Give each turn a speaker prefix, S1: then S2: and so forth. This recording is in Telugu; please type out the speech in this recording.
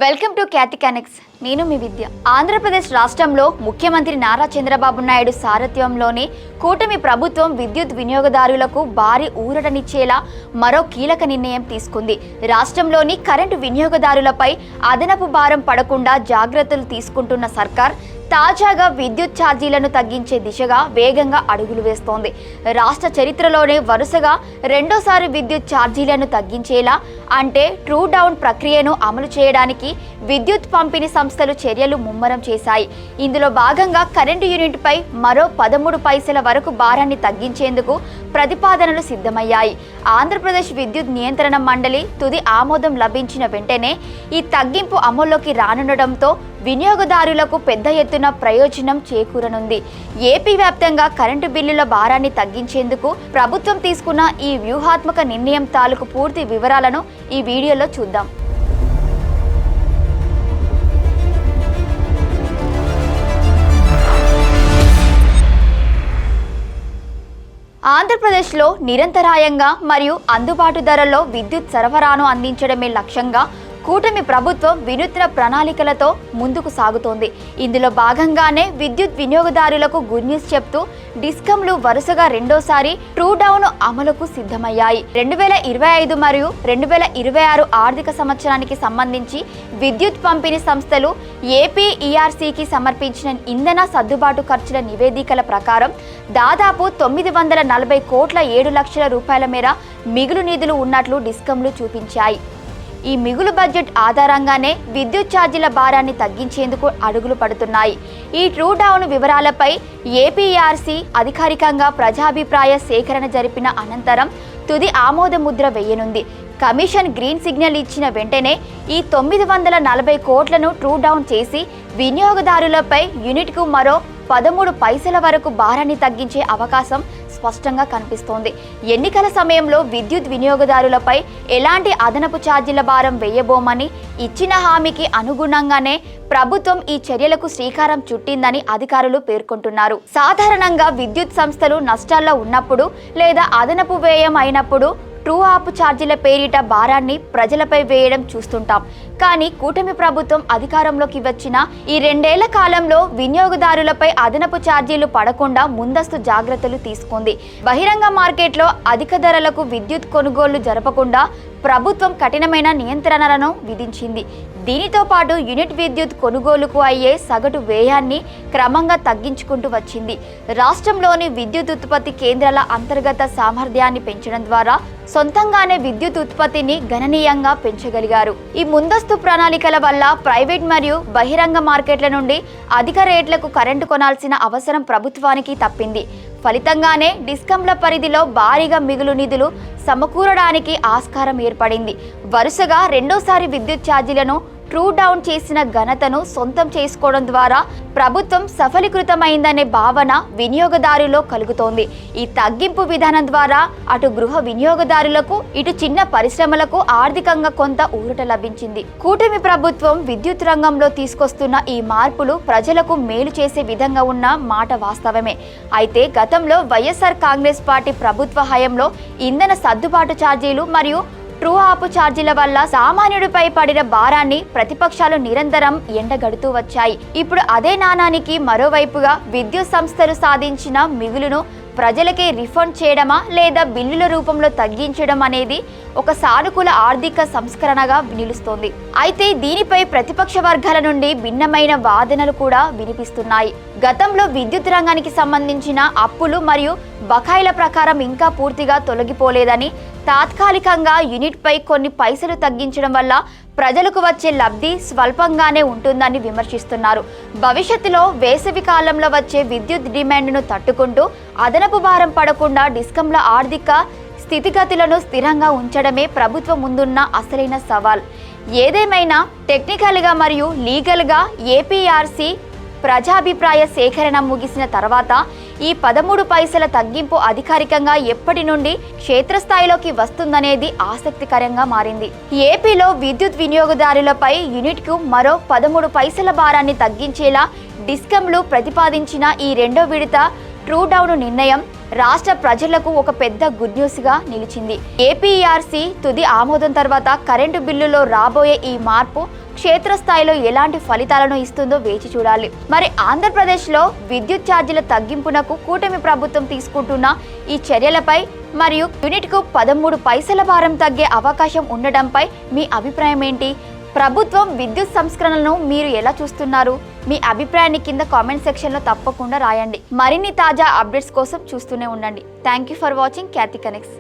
S1: Welcome to Khyati connects. నేను మీ విద్య. ఆంధ్రప్రదేశ్ రాష్ట్రంలో ముఖ్యమంత్రి నారా చంద్రబాబు నాయుడు సారథ్యంలోని కూటమి ప్రభుత్వం విద్యుత్ వినియోగదారులకు భారీ ఊరటనిచ్చేలా మరో కీలక నిర్ణయం తీసుకుంది. రాష్ట్రంలోని కరెంటు వినియోగదారులపై అదనపు భారం పడకుండా జాగ్రత్తలు తీసుకుంటున్న సర్కార్ తాజాగా విద్యుత్ ఛార్జీలను తగ్గించే దిశగా వేగంగా అడుగులు వేస్తోంది. రాష్ట్ర చరిత్రలోనే వరుసగా రెండోసారి విద్యుత్ ఛార్జీలను తగ్గించేలా అంటే ట్రూ డౌన్ ప్రక్రియను అమలు చేయడానికి విద్యుత్ పంపిణీ సంస్థలు చర్యలు ముమ్మరం చేశాయి. ఇందులో భాగంగా కరెంటు యూనిట్పై మరో 13 పైసల వరకు భారాన్ని తగ్గించేందుకు ప్రతిపాదనలు సిద్ధమయ్యాయి. ఆంధ్రప్రదేశ్ విద్యుత్ నియంత్రణ మండలి తుది ఆమోదం లభించిన వెంటనే ఈ తగ్గింపు అమల్లోకి రానుండటంతో వినియోగదారులకు పెద్ద ఎత్తున ప్రయోజనం చేకూరనుంది. ఏపీ వ్యాప్తంగా కరెంటు బిల్లుల భారాన్ని తగ్గించేందుకు ప్రభుత్వం తీసుకున్న ఈ వ్యూహాత్మక నిర్ణయం తాలూకు పూర్తి వివరాలను ఈ వీడియోలో చూద్దాం. ఆంధ్రప్రదేశ్లో నిరంతరాయంగా మరియు అందుబాటు ధరల్లో విద్యుత్ సరఫరాను అందించడమే లక్ష్యంగా కూటమి ప్రభుత్వం వినూత్న ప్రణాళికలతో ముందుకు సాగుతోంది. ఇందులో భాగంగానే విద్యుత్ వినియోగదారులకు గుడ్ న్యూస్ చెప్తూ డిస్కంలు వరుసగా రెండోసారి ట్రూ డౌన్ అమలుకు సిద్ధమయ్యాయి. 2025 మరియు 2026 ఆర్థిక సంవత్సరానికి సంబంధించి విద్యుత్ పంపిణీ సంస్థలు ఏపీఈఆర్సీకి సమర్పించిన ఇంధన సర్దుబాటు ఖర్చుల నివేదికల ప్రకారం దాదాపు 940 కోట్ల 7 లక్షల రూపాయల మేర మిగులు నిధులు ఉన్నట్లు డిస్కంలు చూపించాయి. ఈ మిగులు బడ్జెట్ ఆధారంగానే విద్యుత్ ఛార్జీల భారాన్ని తగ్గించేందుకు అడుగులు పడుతున్నాయి. ఈ ట్రూ డౌన్ వివరాలపై ఏపీఆర్సీ అధికారికంగా ప్రజాభిప్రాయ సేకరణ జరిపిన అనంతరం తుది ఆమోద ముద్ర వేయనుంది. కమిషన్ గ్రీన్ సిగ్నల్ ఇచ్చిన వెంటనే ఈ 940 కోట్లను ట్రూ డౌన్ చేసి వినియోగదారులపై యూనిట్కు మరో 13 పైసల వరకు భారాన్ని తగ్గించే అవకాశం స్పష్టంగా కనిపిస్తోంది. ఎన్నికల సమయంలో విద్యుత్ వినియోగదారులపై ఎలాంటి అదనపు ఛార్జీల భారం వేయబోమని ఇచ్చిన హామీకి అనుగుణంగానే ప్రభుత్వం ఈ చర్యలకు శ్రీకారం చుట్టిందని అధికారులు పేర్కొంటున్నారు. సాధారణంగా విద్యుత్ సంస్థలు నష్టాల్లో ఉన్నప్పుడు లేదా అదనపు వ్యయం అయినప్పుడు ట్రూ ఆప్ ఛార్జీల పేరిట భారాన్ని ప్రజలపై వేయడం చూస్తుంటాం. కానీ కూటమి ప్రభుత్వం అధికారంలోకి వచ్చిన ఈ 2 ఏళ్ల కాలంలో వినియోగదారులపై అదనపు ఛార్జీలు పడకుండా ముందస్తు జాగ్రత్తలు తీసుకుంది. బహిరంగ మార్కెట్లో అధిక ధరలకు విద్యుత్ కొనుగోళ్లు జరపకుండా ప్రభుత్వం కఠినమైన నియంత్రణలను విధించింది. దీనితో పాటు యూనిట్ విద్యుత్ కొనుగోలుకు అయ్యే సగటు వ్యయాన్ని క్రమంగా తగ్గించుకుంటూ వచ్చింది. రాష్ట్రంలోని విద్యుత్ ఉత్పత్తి కేంద్రాల అంతర్గత సామర్థ్యాన్ని పెంచడం ద్వారా సొంతంగానే విద్యుత్ ఉత్పత్తిని గణనీయంగా పెంచగలిగారు. ఈ ముందస్తు ప్రణాళికల వల్ల ప్రైవేట్ మరియు బహిరంగ మార్కెట్ల నుండి అధిక రేట్లకు కరెంటు కొనాల్సిన అవసరం ప్రభుత్వానికి తప్పింది. ఫలితంగానే డిస్కంల పరిధిలో భారీగా మిగులు నిధులు సమకూరడానికి ఆస్కారం ఏర్పడింది. వరుసగా రెండోసారి విద్యుత్ ఛార్జీలను ట్రూ డౌన్ చేసిన ఘనతను సొంతం చేసుకోవడం ద్వారా ప్రభుత్వం సఫలీకృతమైందనే భావన వినియోగదారులో కలుగుతోంది. ఈ తగ్గింపు విధానం ద్వారా అటు గృహ వినియోగదారులకు ఇటు చిన్న పరిశ్రమలకు ఆర్థికంగా కొంత ఊరట లభించింది. కూటమి ప్రభుత్వం విద్యుత్ రంగంలో తీసుకొస్తున్న ఈ మార్పులు ప్రజలకు మేలు చేసే విధంగా ఉన్న మాట వాస్తవమే. అయితే గతంలో వైఎస్ఆర్ కాంగ్రెస్ పార్టీ ప్రభుత్వ హయాంలో ఇంధన సర్దుబాటు ఛార్జీలు మరియు ట్రూ ఆపు ఛార్జీల వల్ల సామాన్యుడిపై పడిన భారాన్ని ప్రతిపక్షాలు నిరంతరం ఎండగడుతూ వచ్చాయి. ఇప్పుడు అదే నాణానికి మరోవైపుగా విద్యుత్ సంస్థలు సాధించిన మిగులును ప్రజలకే రిఫండ్ చేయడమా లేదా బిల్లుల రూపంలో తగ్గించడం అనేది ఒక సానుకూల ఆర్థిక సంస్కరణగా నిలుస్తోంది. అయితే దీనిపై ప్రతిపక్ష వర్గాల నుండి భిన్నమైన వాదనలు కూడా వినిపిస్తున్నాయి. గతంలో విద్యుత్ రంగానికి సంబంధించిన అప్పులు మరియు బకాయిల ప్రకారం ఇంకా పూర్తిగా తొలగిపోలేదని, తాత్కాలికంగా యూనిట్పై కొన్ని పైసలు తగ్గించడం వల్ల ప్రజలకు వచ్చే లబ్ధి స్వల్పంగానే ఉంటుందని విమర్శిస్తున్నారు. భవిష్యత్తులో వేసవి కాలంలో వచ్చే విద్యుత్ డిమాండ్ను తట్టుకుంటూ అదనపు భారం పడకుండా డిస్కంల ఆర్థిక స్థితిగతులను స్థిరంగా ఉంచడమే ప్రభుత్వం ముందున్న అసలైన సవాల్. ఏదేమైనా టెక్నికల్గా మరియు లీగల్గా ఏపీఆర్సీ ప్రజాభిప్రాయ సేకరణ ముగిసిన తర్వాత ఈ 13 పైసల తగ్గింపు అధికారికంగా ఎప్పటి నుండి క్షేత్రస్థాయిలోకి వస్తుందనేది ఆసక్తికరంగా మారింది. ఏపీలో విద్యుత్ వినియోగదారులపై యూనిట్కు మరో 13 పైసల భారాన్ని తగ్గించేలా డిస్కంలు ప్రతిపాదించిన ఈ రెండో విడత ట్రూ డౌన్ నిర్ణయం రాష్ట్ర ప్రజలకు ఒక పెద్ద గుడ్ న్యూస్ గా నిలిచింది. ఏపీఆర్సీ తుది ఆమోదం తర్వాత కరెంటు బిల్లులో రాబోయే ఈ మార్పు క్షేత్రస్థాయిలో ఎలాంటి ఫలితాలను ఇస్తుందో వేచి చూడాలి. మరి ఆంధ్రప్రదేశ్లో విద్యుత్ ఛార్జీల తగ్గింపునకు కూటమి ప్రభుత్వం తీసుకుంటున్న ఈ చర్యలపై మరియు యూనిట్కు 13 పైసల భారం తగ్గే అవకాశం ఉండడంపై మీ అభిప్రాయం ఏంటి? ప్రభుత్వం విద్యుత్ సంస్కరణలను మీరు ఎలా చూస్తున్నారు? మీ అభిప్రాయాన్ని కింద కామెంట్ సెక్షన్లో తప్పకుండా రాయండి. మరిన్ని తాజా అప్డేట్స్ కోసం చూస్తూనే ఉండండి. Thank you for watching Khyati connects.